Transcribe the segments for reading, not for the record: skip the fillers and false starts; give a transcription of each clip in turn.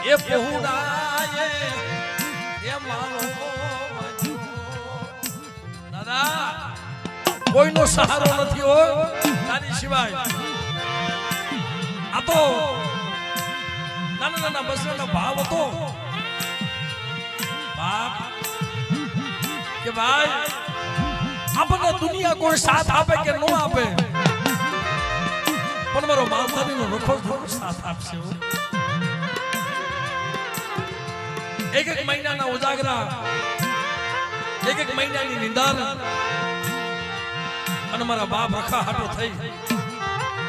એ પહોળાએ એ મારો દાદા કોઈનો સહારો નથી હોય તારી સિવાય આ તો નાના નાના બસરાનો ભાવ હતો બાપ કે ભાઈ આપણને દુનિયા કોઈ સાથ આપે કે ન આપે પણ મારો માલધારીનો રખો સાથ આપશે એક એક મહિનાના ઉજાગરા એક એક મહિનાની નિંદાર અને મારા બાપ રખા હાટો થઈ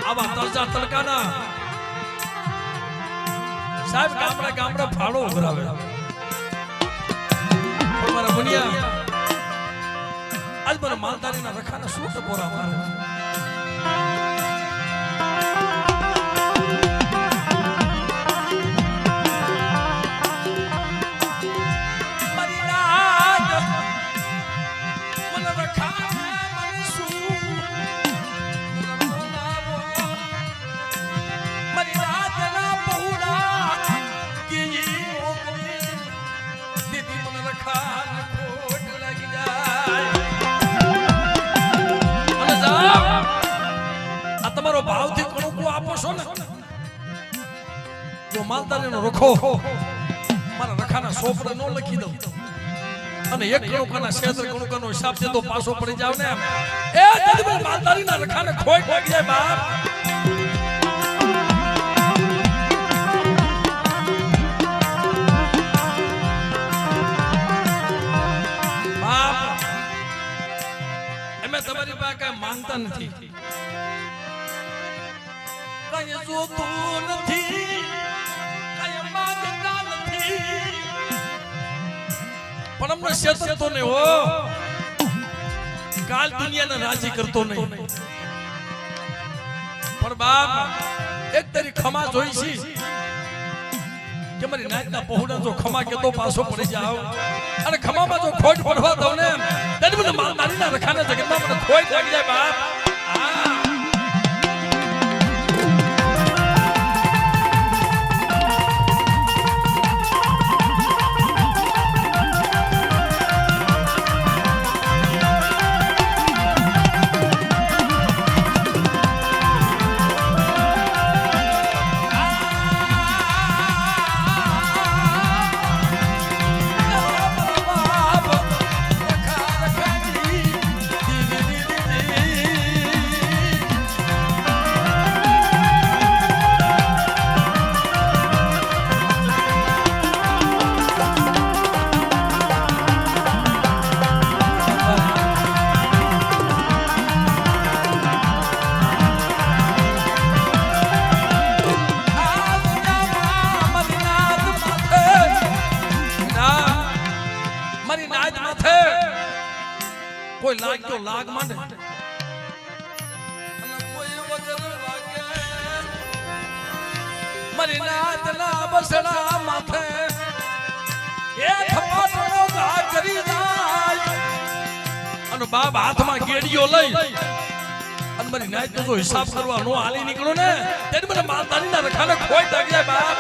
આવા તરજા તડકાના સાહેબ ગામડા ગામડા ફાળો ઉઘરાવે પણ મારા મુનિયા આજ મારા માલધારીના રખાના શું ટપોરા મારે ભાવથી કણુકુ આપો છો ને જો માલધારીનો રખો મારા રખાના સોપડે નો લખી દઉં અને એક કણુકાના ક્ષેત્ર કણુકાનો હિસાબ દે તો પાછો પડી જાવ ને એ તદબે માલધારીના રખાને ખોટ લાગી જાય બાપ બાપ એમે તમારી પાસે કઈ માંગતા નથી કઈ જોતું નથી કઈ માંગતા નથી પણ અમને શેતરતો ને હો કાલ દુનિયાને રાજી કરતો નહીં પણ બાપ એક તારી ખમા જોઈ છે કે મારી નાચના પહોળા જો ખમા કેતો પાછો પડી જાવ અને ખમામાં જો ખોટ પડવા દઉં ને ત્યારે મને માલધારીના રખાને જગતમાં મને ખોટ લાગી જાય બાપ કોઈ લાગ તો લાગ માંડે અને કોઈ વગર લાગે મારી નાતના બસડા માથે એ થપાટનો ઘા કરી જાય અને બાપ હાથમાં ગેડીઓ લઈ અને મારી નાતનો જો હિસાબ કરવા નો હાલી નીકળો ને ત્યારે મને માલધારીના રખાને ખોટ લાગી જાય બાપ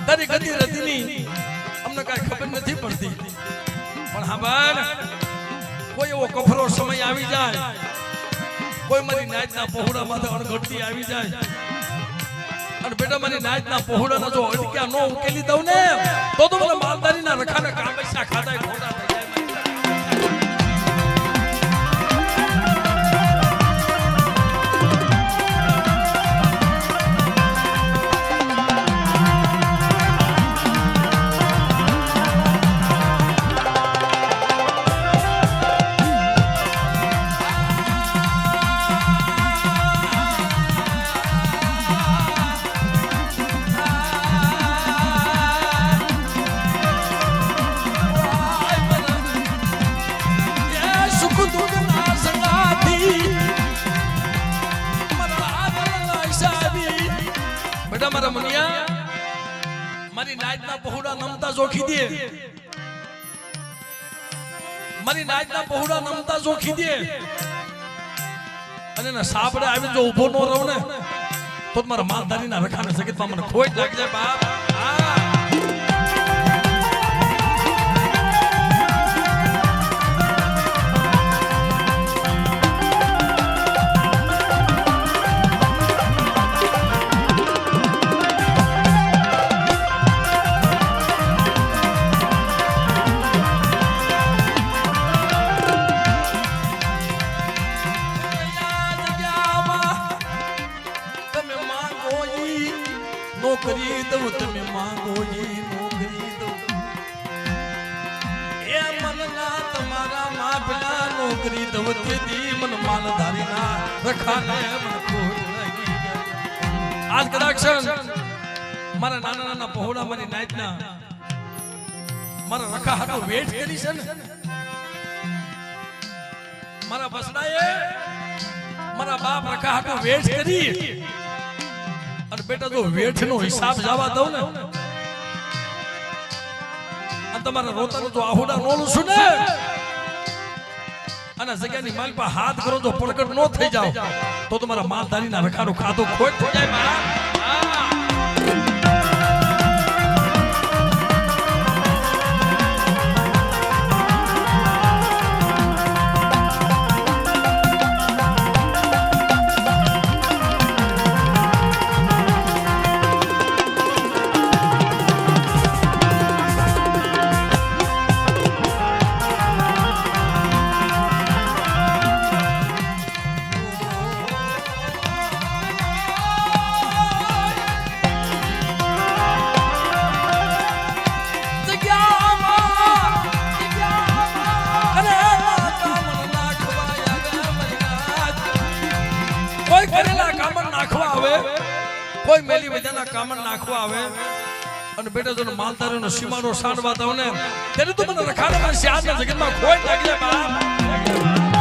તારી ગતિ રતિની અમને કઈ ખબર નથી પડતી પણ હા બાર કોઈ એવો કફરો સમય આવી જાય કોઈ મારી નાચના પહોળા માથે અણઘડતી આવી જાય અને બેટા મારી નાચના પહોળાના જો અટક્યા નો ઉકેલી દઉં ને તો મને માલધારીના રખાને કામ પૈસા ખાતા ખોટા થઈ જાય. મારી નાચના પહોળા નમતા જોખી દે, મારી નાચના પહોળા નમતા જોખી દે અને ના સાબડે આવી જો ઊભો નો રહું ને તો મારા માલધારીના રખાને સગીતમાં મને ખોટ લાગી જાય બાપ. નોકરી દઉં તમે માંગો ઈ નોકરી દઉં એ મનના તમારા માપના નોકરી દઉં તેથી મન માલધારીના રખાને મન ખોટ લાગી જાય. આજ કદાચ મારા નાના નાના પહોળા મારી નાચના મારા રખા હાટો વેટ કરી છે ને મારા બસડાએ મારા બાપ રખા હાટો વેટ કરી અને બેટા જો વેઠનો હિસાબ જવા દઉં ને અને તમારા રોતાનું જો આહુડા નોલું છું ને અને જગ્યાની માલ પર હાથ કરો જો પડકટ નો થઈ જાવ તો તમારા માલધારીના રખાનો ખાતો ખોટ થઈ જાય બા. કોઈ મેલી બધાના કામણ નાખવા આવે અને બેટા જો માલધારીનો સીમાનો સાંડવા દઉં ને ત્યારે તું મને રખાડામાં શ્યાદના જગતમાં ખોટ લાગી જાય બાપ.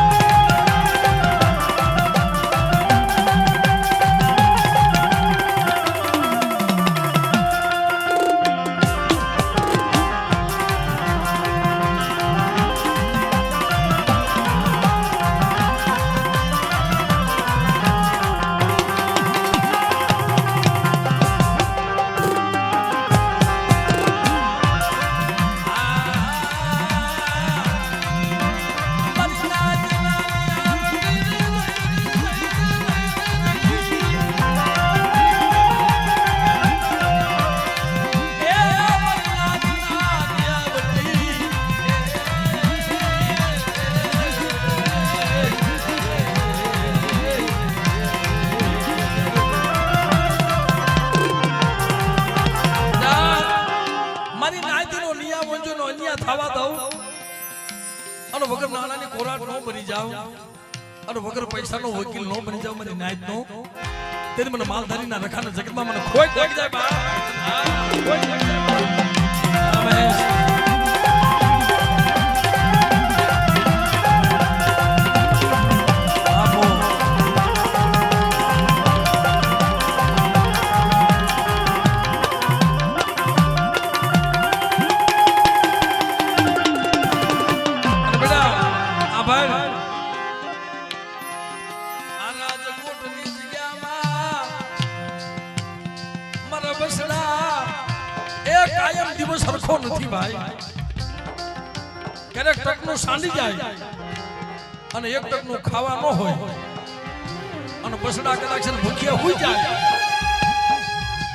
વગર નાણાની ખોરાક નો બની જાવ અને વગર પૈસાનો વકીલ નો બની જાવ મારી નાયત નો તેથી મને માલધારીના રખાના જગતમાં મને ખોટ લાગી જાય બા. ખોટ લાગી જાય દિવસ સરખો નથી ભાઈ. ક્યારેક ટકનું સાંડી જાય અને એક ટકનું ખાવા ન હોય અને બસડા કદાચ ભૂખ્યા હોઈ જાય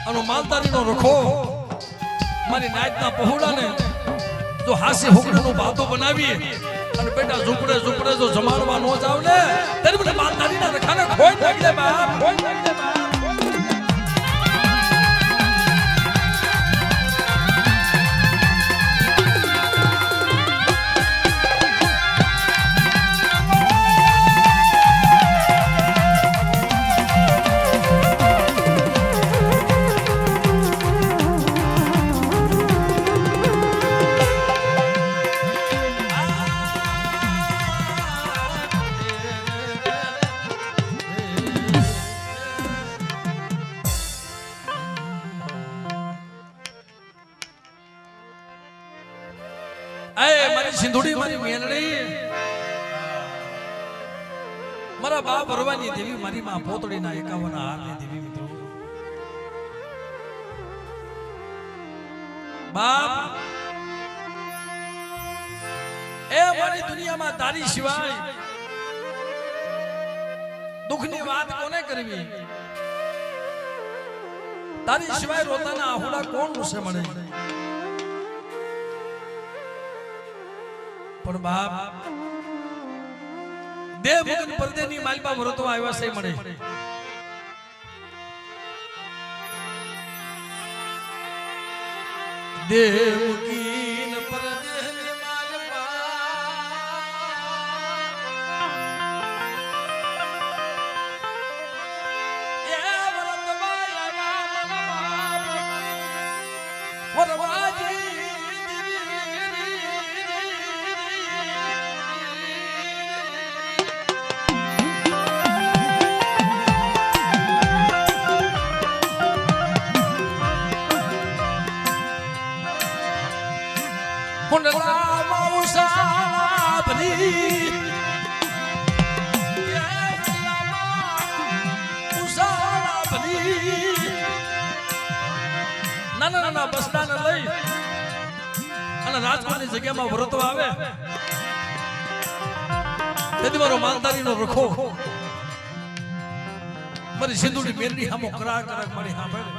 અને માલધારીનો રખો મારી નાયતના પહોળાને જો હાસી હુકડીનું ભાતો બનાવી અને બેટા ઝૂપડે ઝૂપડે જો જમાડવા નો જાવ ને ત્યારે મને માલધારીના રખાને ખોઈ નાખી દે બાપ, ખોઈ નાખી દે બાપ. સિંધુડી મારી મેલડી મારા બા ભરવાની દેવી મારી માં પોતડીના 51 હારની દેવી મિત્રો બાપ એ મારી દુનિયામાં તારી સિવાય દુઃખની વાત કોને કરવી તારી સિવાય રોતાના આહુડા કોણ રૂસે મળે પણ બાપ દેવ મુકન પરદેની માલપા વરતો આવ્યા છે મળે દેવ મુકીન પરદેની માલપા એ વરત વાયા વરવાજી નાના બસડાને લઈ અને રાજકોટની જગ્યામાં વ્રતો આવે તેથી મારો માલધારીનો રખો મારી સિંધુડી મેરડી હામો કરા કરા મારી સાંભળે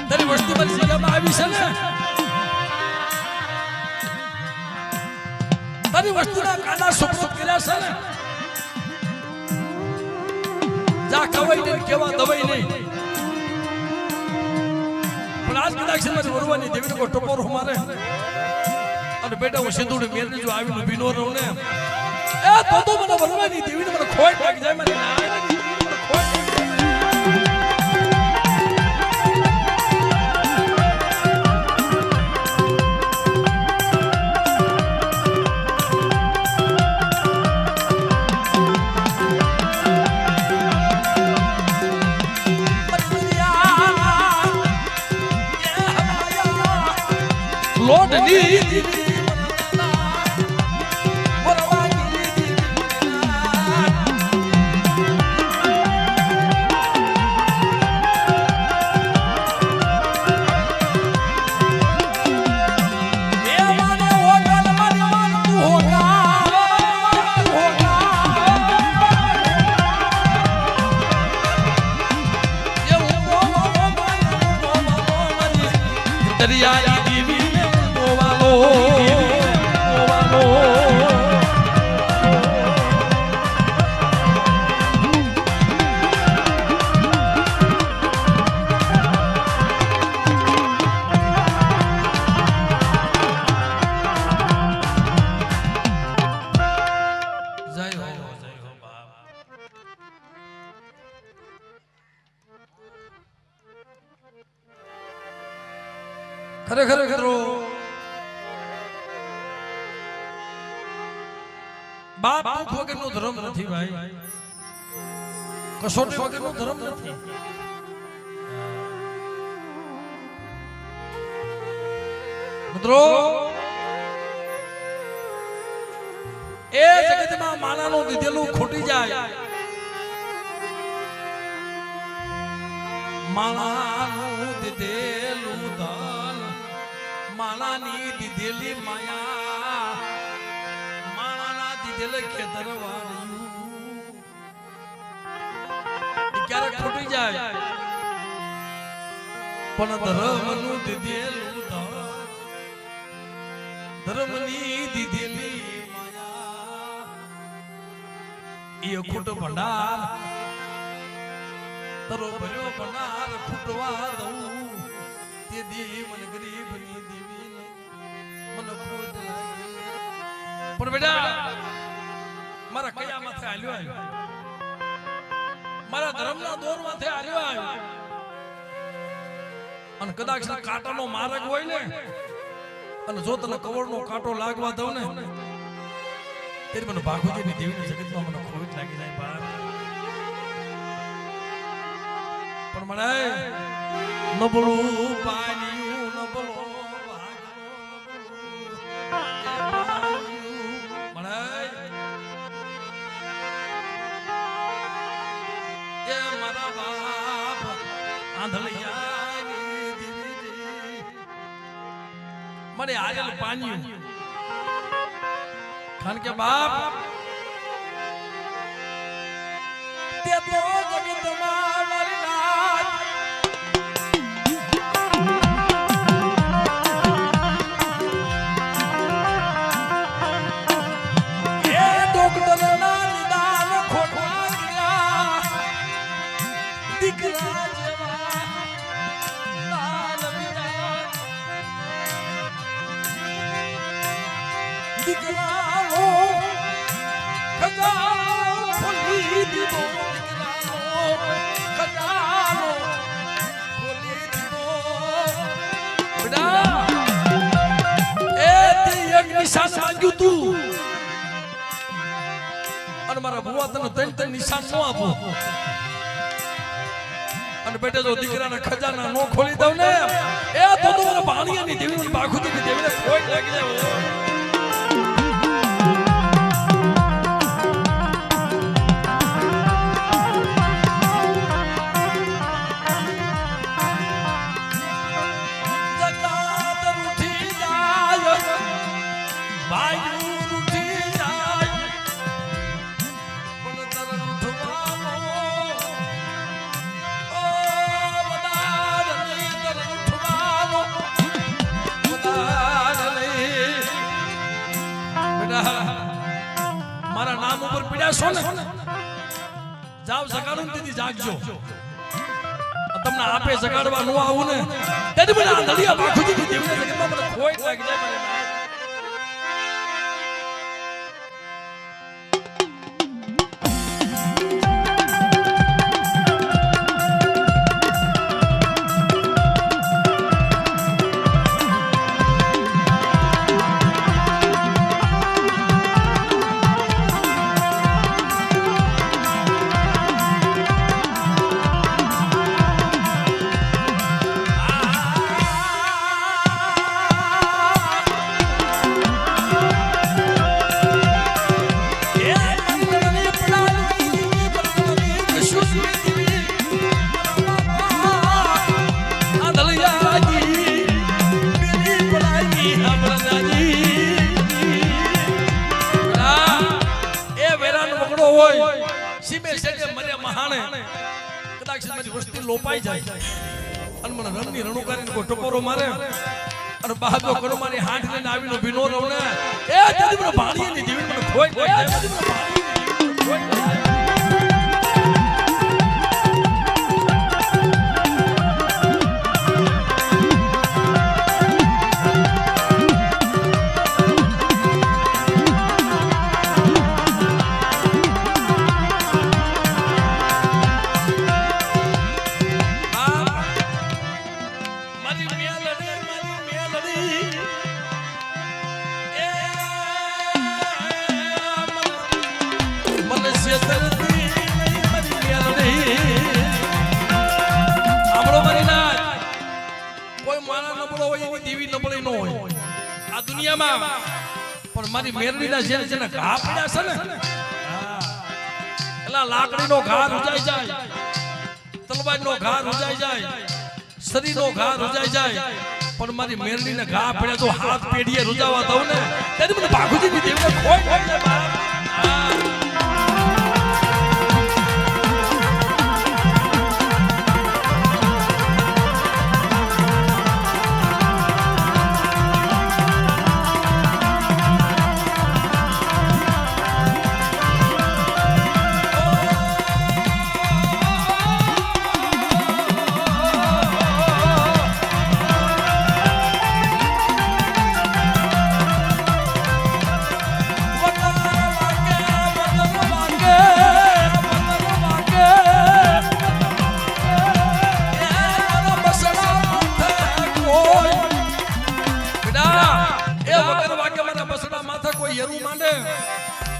તારી વસ્તી મારી જગ્યામાં આવી છે ને તારી વસ્તીના કાના સુપ્રત કર્યા છે ને જા કવાઈ નહીં કેવા દવાઈ નહીં આજ કદાચ મારી વરવાની દેવીને કોઈ ટપોરો મારે અને બેટા હું સિંધુડી મેરડી જો આવીને ભીનો રહું ને એ તો મને વરવાની દેવીને મને ખોટ લાગી જાય મારી નાયની દેવીને મને ખોટ Lord need ખરેખર બાપ વગરનો ધર્મ નથી ભાઈ કસોટી વગરનો ધર્મ નથી મિત્રો એ જગતમાં માણાનું દીધેલું ખોટી જાય માણાનું દીધેલું ધન માણાની દીધેલી માયા માણાના દીધેલ ખેતરવાળું ક્યારેક ખોટી જાય પણ ધર્મનું દીધેલું ધર્મની દીધેલી માયા એ અખૂટ ભંડાર તરો ભર્યો ભંડાર ખૂટવા દઉં તે દી મને ગરીબની દેવી મને ખોટ લાગી પણ બેટા મારા કયા માથે હાલ્યો મારા ધર્મના દોર માથે હાલ્યો અને કદાચ કાંટાનો માર્ગ હોય ને અને જો તને કવળનો કાંટો લાગવા દઉં ને ત્યારે મને ભાગવતીની દેવીની જગતમાં મને ખોટ લાગી જાય બા પણ મને નબળું પાડ્યું નબળો મને એ મારા બાપ આંધળિયાની દેવી મને આયેલ પાન્યું કારણ કે બાપ તે તો જગતમાં મારી નાથ એ ડોક્ટરના નિદાન ખોટવા ગયા દીકરા જેવા લાલ બીજા દીકરાનો ખજાનો ખોલી દીધો દીકરાનો ખજાનો ખોલી દીધો બેટા એ તે એક નિશાન માંગ્યું તું અને મારા ભુવા તને ત્રણ નિશાન નો આપો અને બેટા જો દીકરાના ખજાના નો ખોલી દઉં ને એ તો મારા ભાણિયાની દેવીની બાખુતીની દેવીને ખોટ લાગી જાય મારા નામ ઉપર પીડ્યા છો ને જાવ જગાડું તેથી જાગજો તમને આપે જગાડવા નો આવું ને તેથી મને આંધળિયા બાખુજી દેવીને જગતમાં મને ખોટ લાગી જાય મને લોપાઈ જાય અને મને રણની રણુ કરીને કોઈ ટકોરો મારે અને બહાદો કરો મારી હાથ લઈને આવીને ભીનો રહું ને એ તેથી મને ભાણીની દેવી મને ખોઈ પણ મારી મેરડીના જેને ઘા પડ્યા છે ને એલા લાકડીનો ઘા રૂજાઈ જાય તલવારનો ઘા રૂજાઈ જાય શરીરનો ઘા રૂજાઈ જાય પણ મારી મેરડીને ઘા પડ્યા તો હાથ પેઢીએ રૂજાવા દઉં ને તેથી મને ભાગુજીની દેવીને ખોટ લાગી જાય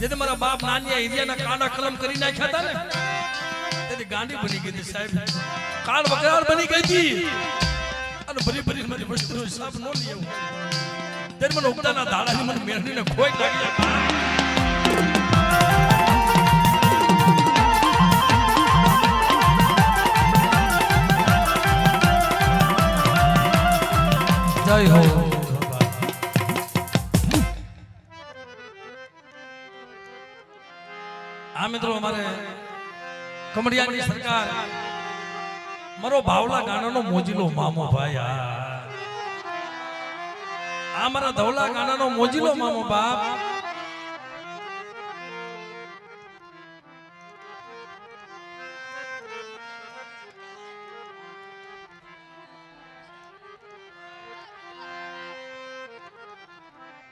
જેથી મારા બાપ નાની હિરિયાના કાંડા કલમ કરી નાખ્યા હતા ને તેથી ગાંડી બની ગઈ હતી સાહેબ કાળ વગરાળ બની ગઈ હતી અને ભરી ભરી મારી વસ્તુનો હિસાબ ન લઈ આવું ત્યારે મને ઉગતાના ધાડાની મને મેરણીને ખોઈ લાગી જય હો આ મિત્રો અમારે કમડિયાની સરકાર મારો ભાવલા ગાનાનો મોજીલો મામો ભાઈ આ મારા ધવલા ગાનાનો મોજીલો મામો બાપ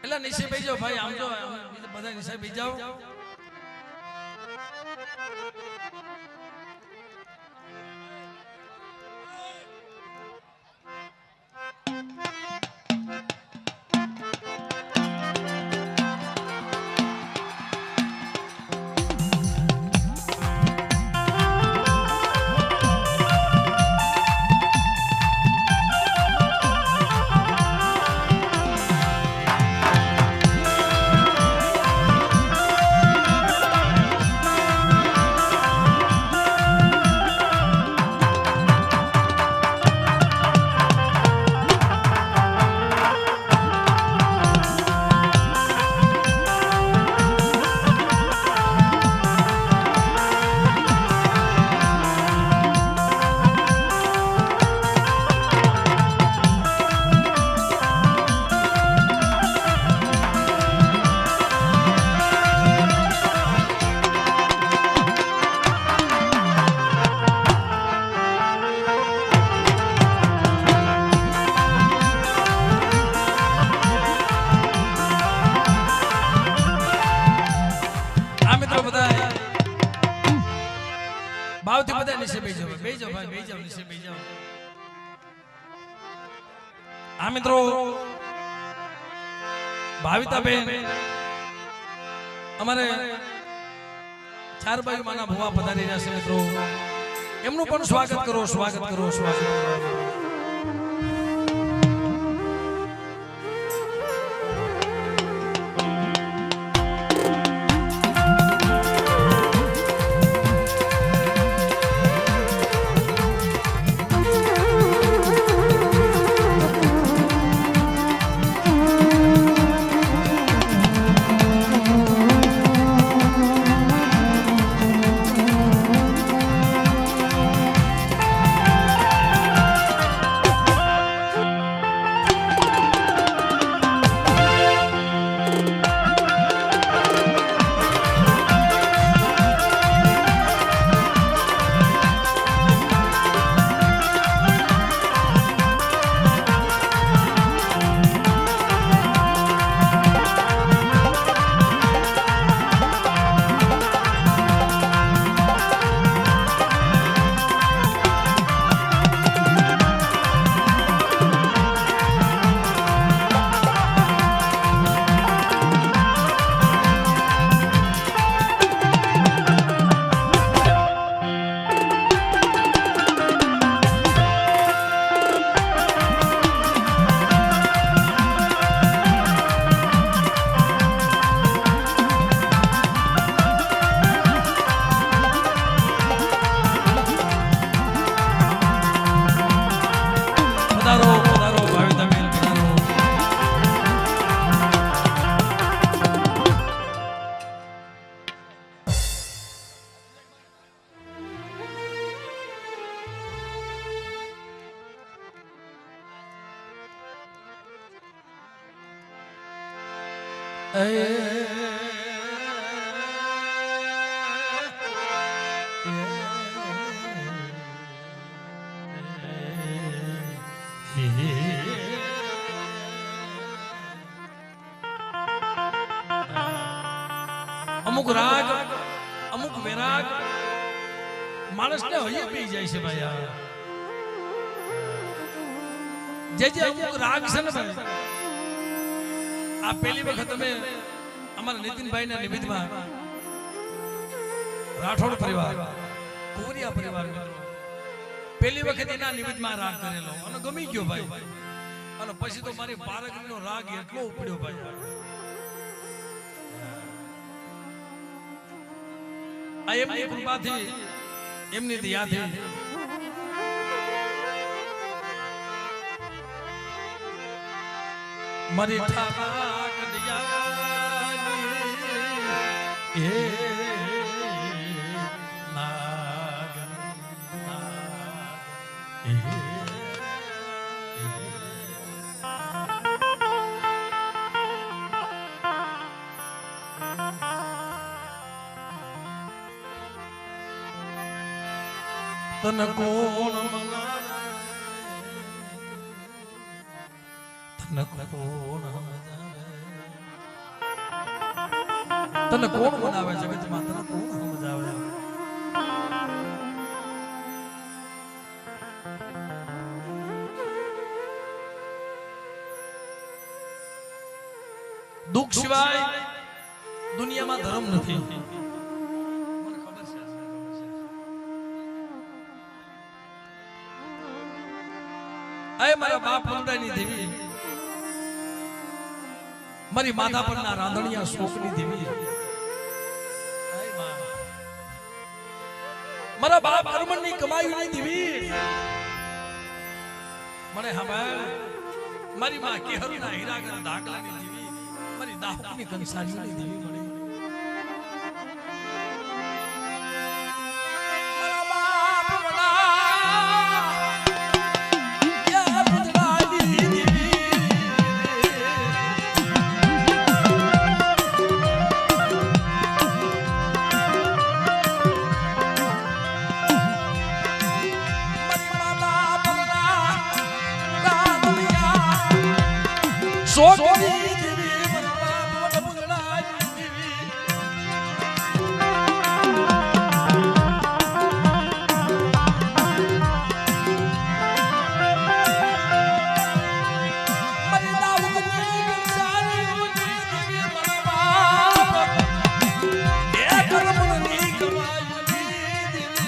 એલા નીચે બેસી જાઓ ભાઈ આમ જો બધા નીચે બેસી જાઓ ભાવથી બધા નીચે બેસી જાઓ ભાઈ બેસી જાઓ નીચે બેસી જાઓ આ મિત્રો ભાવિતાબેન અમારે ચાર બાજુ માના ભુવા પધારી રહ્યા છે મિત્રો એમનું પણ સ્વાગત કરો સ્વાગત કરો સ્વાગત કરો અમુક રાગ અમુક વિરાગ માણસને હૈયે પી જાય છે ભાઈ જે અમુક રાગ છે ને ભાઈ આ પહેલી વખત તમે અમારા નીતિનભાઈના નિમિત્તમાં રાઠોડ પરિવાર કુવરિયા પરિવાર પહેલી વખત એના નિમિત્તમાં રાગ કરેલો અને ગમી ગયો ભાઈ અને પછી તો મારી પારગણીનો રાગ એટલો ઉપડ્યો ભાઈ આ એમની કૃપાથી એમની દયાથી મારી ઠાક દયાની એ નાગ તન કોણ મનાવે તન કોણ તને કોણ બનાવે જગતમાં તને કોણ સમજાવે દુઃખ સિવાય દુનિયામાં ધર્મ નથી મને ખબર છે આય મારા બાપ મંડાની દેવી મારી માથા પરના રાંધણિયા શોકની દેવી મારા બાપ અરમણની કમાઈની દેવી મને હમાલ મારી માં કેહરના હીરાગર ધાકલાની દેવી મારી દાહકની કંસારીની દેવી મને મારા બાપ વડા યા બદલાની દેવી સોગરી દેવી મારા બાપ બદલાની દેવી મારી દાહકની કંસારીની દેવી મારા બાપ એ કર્મની કમાઈની દેવી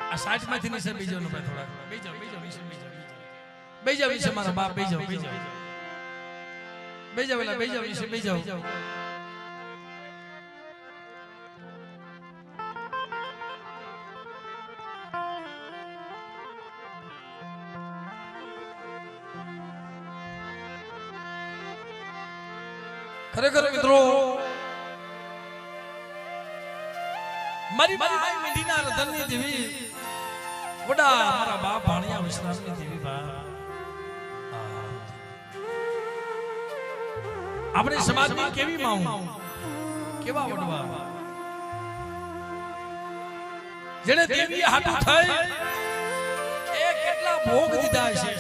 આ સાચ માંથી નીચે બીજો નો થોડા બીજો વિશે મારા બાપ બીજો વેલા વિશે બીજો ખરેખર મિત્રો મારી બાઈ મદીના રતનની દેવી વડા મારા બાપ ભાણિયા વિશ્રામની દેવી બા આપણે સમાજની કેવી માઉં કેવા વડવા જેને દેવી હાટું થઈ એ કેટલા ભોગ દીધા છે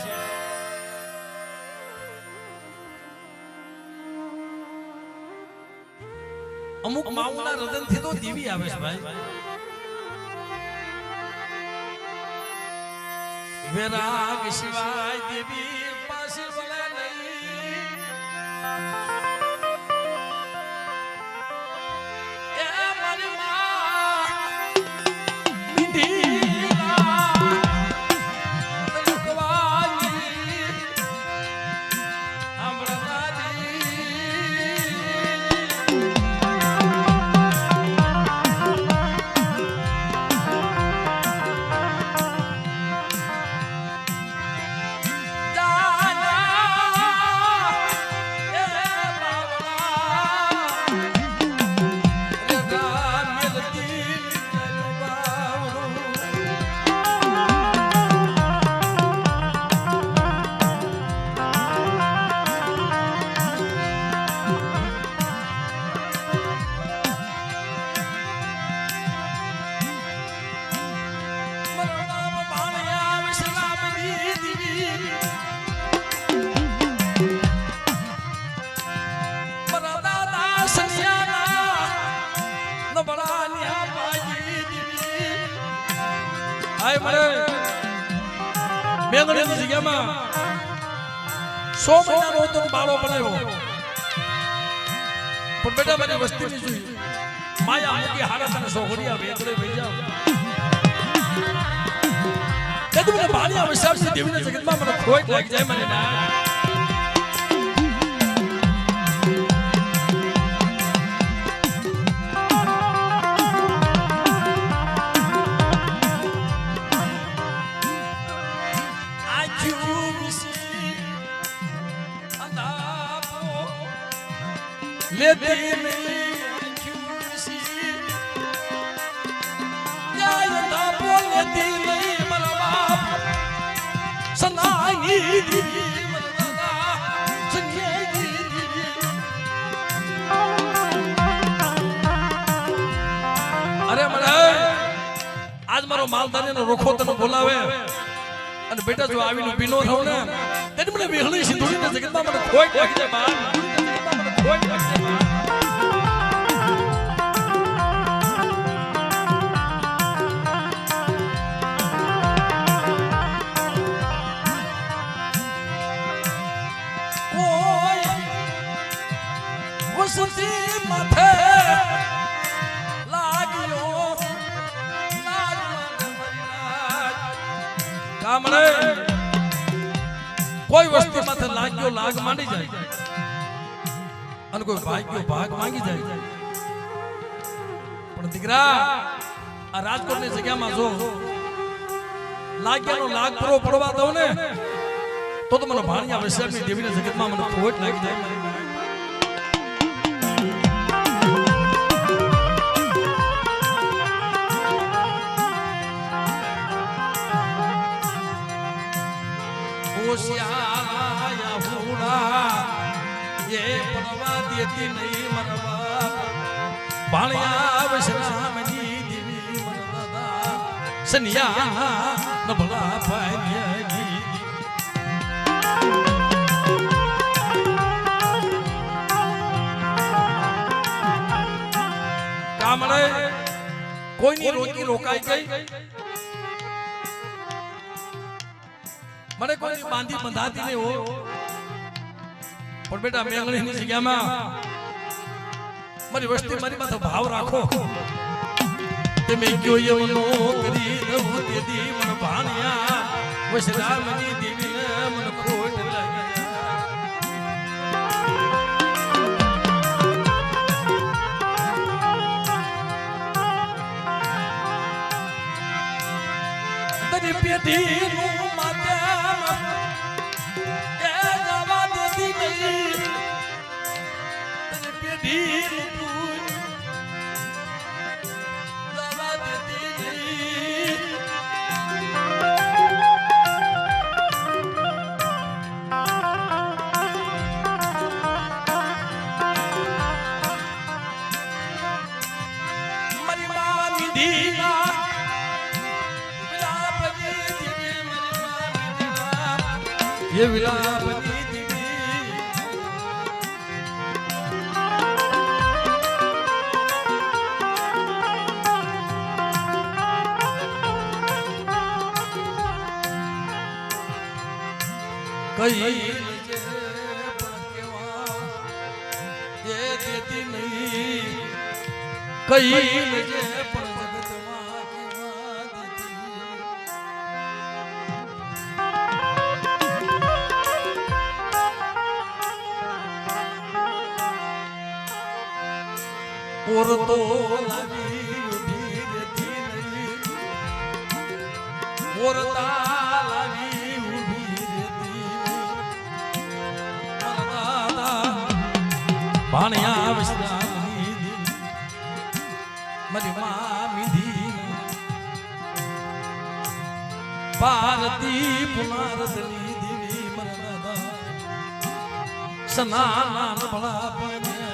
અમુક માઉના હૃદય થી તો દેવી આવે છે ભાઈ વિરાગ શિવાય દેવી પાસે ભલે નહીં એ મારી માં મીઠીલા તલકવાજી આય મારે મેંગણીની જગ્યામાં 100 મહિનાનો હતો બાળો બનાવ્યો પણ બેટા મને વસ્તીની જોઈ માયા મૂકી હારા તને સોગડિયા વેગળે વઈ જાવ તે મને ભાણિયા વિશાળથી દેવીના જગતમાં મને ખોટ લાગી જાય મને ના લેતી નહીં ખુશી યાય ના બોલેતી નહીં મારા બાપ સનાઈ દીદી મરવાના સંજય દીદી અરે મને આજ મારો માલધારીનો રોખો તને બોલાવે અને બેટા જો આવીને પીનો થાવ ને તેને મને વેહળી સિંધુડીના જગતમાં મને ખોટ લાગી જાય બાપ ખોટ લાગી જાય વસંતી માથે લાગ્યો કામળે કોઈ વસ્તુ માથે લાગ્યો લાગ માંડી જાય અને કોઈ ભાગ્યો ભાગ માંગી જાય પણ દીકરા આ રાજકોટની જગ્યામાં જો લાગ્યાનો લાગ પૂરો પડવા દઉં ને તો મને ભાણિયા વિશાળની દેવીના જગતમાં મને ખોટ લાગી જાય ઓશિયાયા હુડા એ પડવા દેતી નહીં મરવા ભાણિયા વિશ્રામની દેવી મરવા સનિયા નભલા પાયની કામળે કોઈની રોજી રોકાઈ ગઈ મને કોઈ બાંધી બંધાતી નહીં હો પણ બેટા મેંગણીની જગ્યામાં મારી વસ્તી મારી માથે ભાવ રાખો તે મેં કયો યમનો કરી દઉં તેથી મન ભાણિયા વિશ્રામની દેવીને મન ખોટ લાગી તરી પેટીનું એ વિલાપની દીવી કઈ જે પણ કેવા એ દેતી નહીં કઈ જે પણ જગતમાં કેવા દેતી ઓર તો લાવી ઉભી રહેતી નહીં ઓર લાવી ઉભી રહેતી પાણ્યા વિશ્રામની મારી મામીધી પારતી પુનારતની દેવી મરનાદા સનાનાન ભલા પામ્યા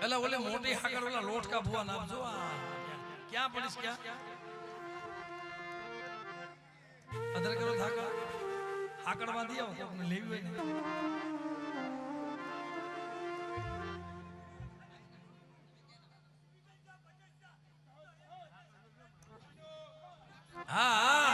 એલા ઓલે મોટી હાકર ઓલા લોટકા ભુવા નાખજો ક્યાં પડીશ ક્યાં અદર કરો થાકા હાકર બાંધી આવો કોકને લેવી હોય ને હા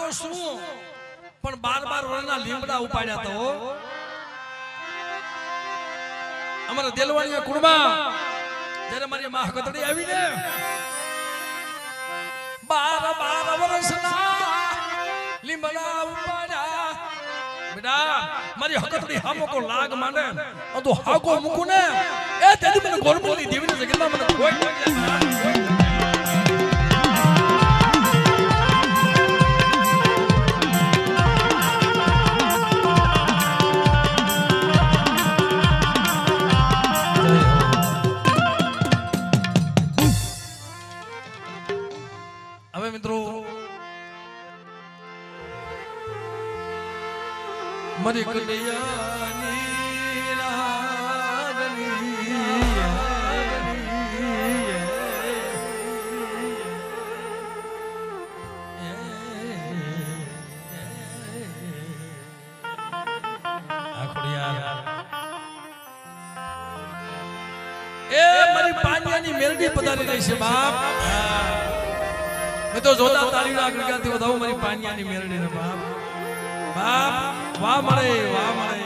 તો શું પણ 12 વર્ષના લીમડા ઉપાડ્યા તો અમારા દેલવાણીયા કુળમાં જ્યારે મારી માં હકતડી આવીને 12 વર્ષના લીમડા ઉપાડ્યા બેટા મારી હકતડી હામો કો લાગ માંડે તો હાગો મૂકું ને એ તેથી મને ગોરમલની દેવીની જગ્યામાં મને કોઈ હવે મિત્રો મારી કલ્યાણી મારી પાનિયાની મેલડી પધારી રહી છે બાપ મેં તો જોતા તાળીના ગણગાથી વધાવો મારી પાનિયાની મેલડી ને બાપ બાપ વાહ મળે વાહ મળે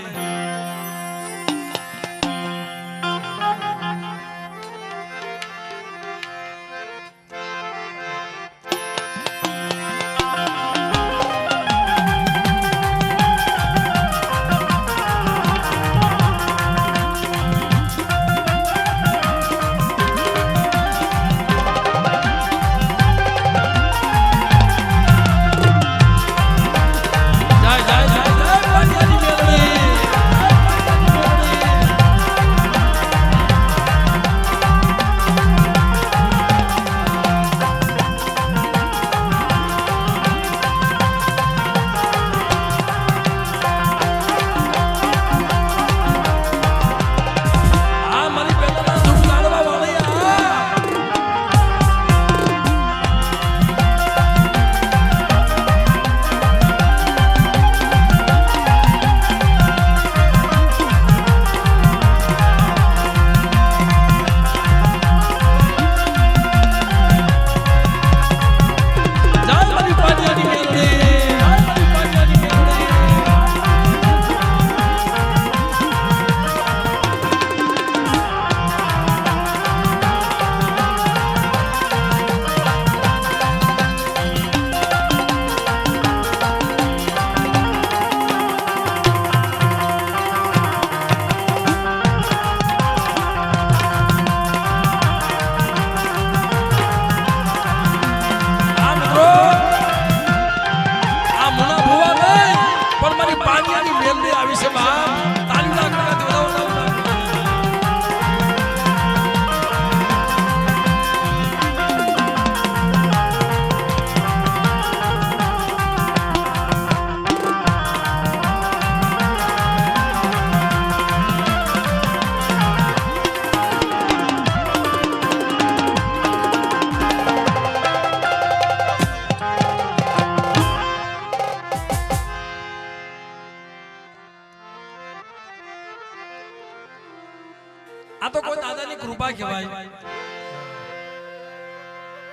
આ તો કોઈ દાદાની કૃપા કહેવાય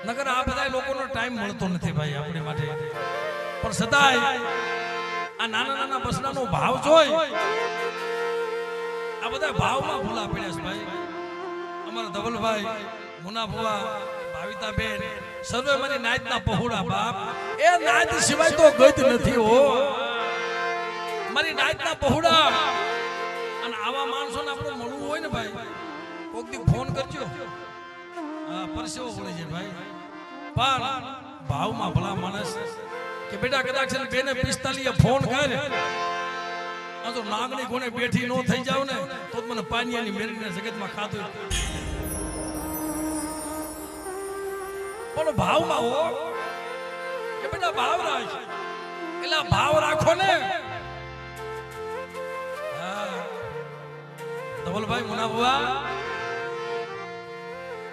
નકર આ બધા લોકોનો ટાઈમ મળતો નથી ભાઈ આપણી માટે પણ સદાય આ નાના નાના બસડાનો ભાવ જોઈ આ બધા ભાવમાં ભૂલા પડ્યા છે ભાઈ અમારા ધવલભાઈ મુના ભુવા ભાવિતા બેન સર્વે મારી નાચના પહોળા બાપ એ નાચ સિવાય તો ગત નથી હો મારી નાચના પહોળા અને આવા માણસોને આપણે મળવું હોય ને ભાઈ કોક દી ફોન કરજો હા પરસેવો પડી જાય ભાઈ પણ ભાવમાં ભલા માણસ કે બેટા કદાચ છે બેને 45 ફોન કરે આ તો નાગણી કોને બેઠી નો થઈ જાવ ને તો મને પાનિયાની મેરીને જગતમાં ખાધું પણ ભાવમાં હો કે બેટા ભાવ રાખ એટલે ભાવ રાખો ને ધવલભાઈ મુનાબુઆ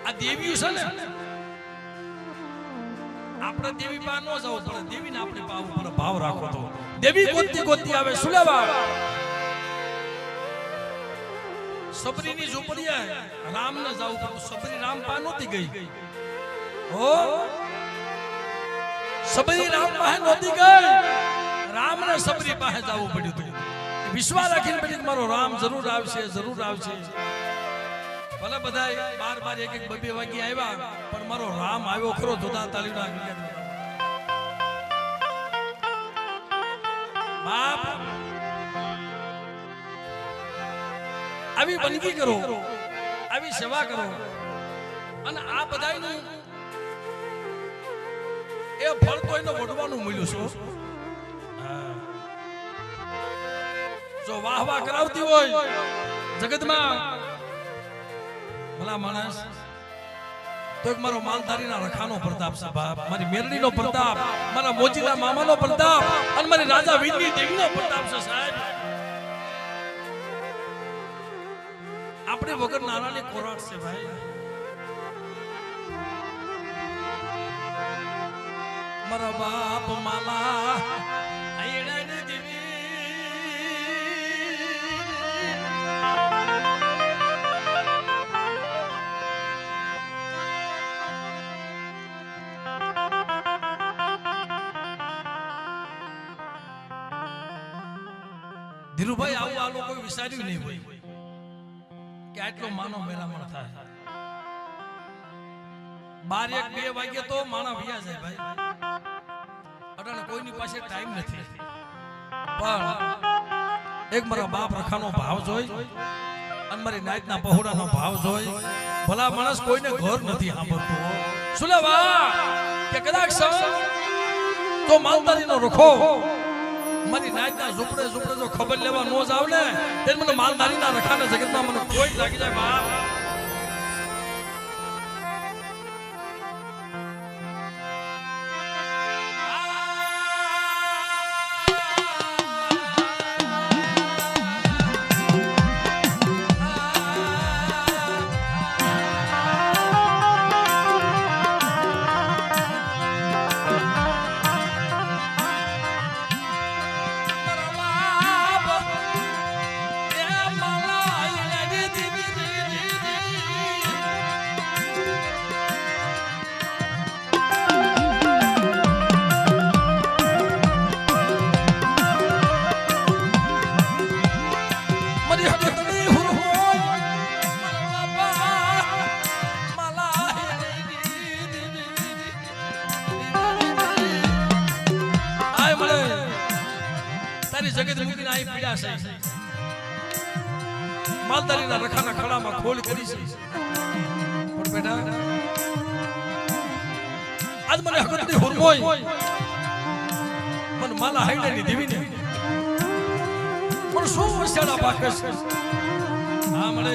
આ દેવીઓ છે ને આપણે દેવી પા નો જવું પડે દેવીને આપણે પાવ ઉપર ભાવ રાખો તો દેવી ગોતી ગોતી આવે સુલેવા સબરીની ઝૂંપડીએ રામ ને જવું પડતું સબરી રામ પા નહોતી ગઈ હો સબરી રામ પાસે નહોતી ગઈ, રામ ને સબરી પાસે જવું પડ્યું હતું. વિશ્વાસ રાખીને પછી મારો રામ જરૂર આવશે, જરૂર આવશે. ભલે બધા બાર એક બે વાગે આવ્યા, પણ મારો રામ આવ્યો ખરો. જોતા તાલીના બાપ આવી બંદગી કરો, આવી સેવા કરો, અને આ બધાયનું એ ફળ તો એને વડવાનું મળ્યું છે. જો વાહ વાહ કરાવતી હોય જગતમાં ભલા માણસ, તો એક મારો માલધારીના રખાનો પ્રતાપ છે બાપ, મારી મેરડીનો પ્રતાપ, મારા મોજીલા મામાનો પ્રતાપ, અને મારી રાજા વીરની દેવીનો પ્રતાપ છે સાહેબ. આપણે વગર નાનાની કોરાટ છે ભાઈ. મારા બાપ મામા આયડાની દેવી ધીરુભાઈ આવું આ લોકો વિચાર્યું નહીં હોય કે આટલો માનો મેળામણ થાય. 12-1-2 વાગે તો માણા વ્યા જાય ભાઈ. અટાણે કોઈની પાસે ટાઈમ નથી, પણ એક મારા બાપ રખાનો ભાવ જોઈ અને મારી નાઈટના પહોળાનો ભાવ જોઈ ભલા માણસ કોઈને ઘર નથી સાંભળતો. શું લેવા કે કદાચ તો માલધારીનો રખો મારી નાઈટના ઝૂંપડે ઝૂંપડે જો ખબર લેવા નો જાવ ને, તે મને માલધારીના રખાના જગતમાં મને કોઈ લાગી જાય બાપ. જગત મૂકીને આવી પીડા છે, માલધારીના રખાના ખડામાં ખોલ કરી છે. પણ બેટા આજ મને હકતની હુરમોય મને માલા હાઈડેની દેવીને પણ શું વસ્યાડા પાકે છે. હા મળે